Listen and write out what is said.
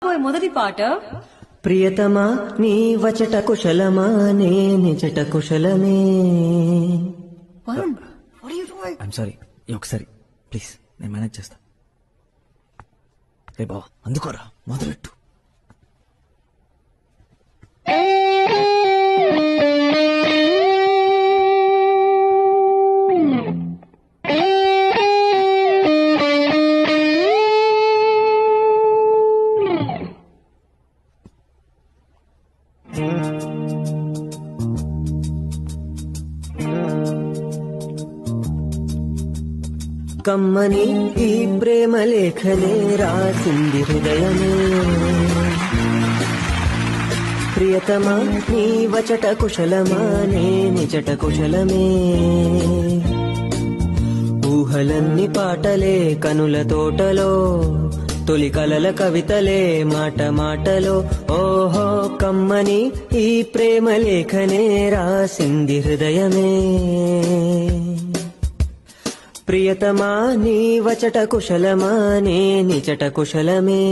మొదటి పాట ప్రియతమా నీ వచట కుశలమా నే నిజట కుశలమే. ఐమ్ సారీ, ఒకసారి ప్లీజ్ నేను మేనేజ్ చేస్తా. రే బావా అందుకోరా, మొదలెట్టు. కమ్మని ఈ ప్రేమ లేఖనే రాసింది హృదయమే. ప్రియతమా నీ వచట కుశలమా నే నిజట కుశలమే. ఊహలన్నీ పాటలే కనుల తోటలో, తొలి కలల కవితలే మాట మాటలో. ఓహో కమ్మని ఈ ప్రేమ లేఖనే రాసింది హృదయమే. ప్రియతమా నీ వచట కుశలమా నే నిజట కుశలమే.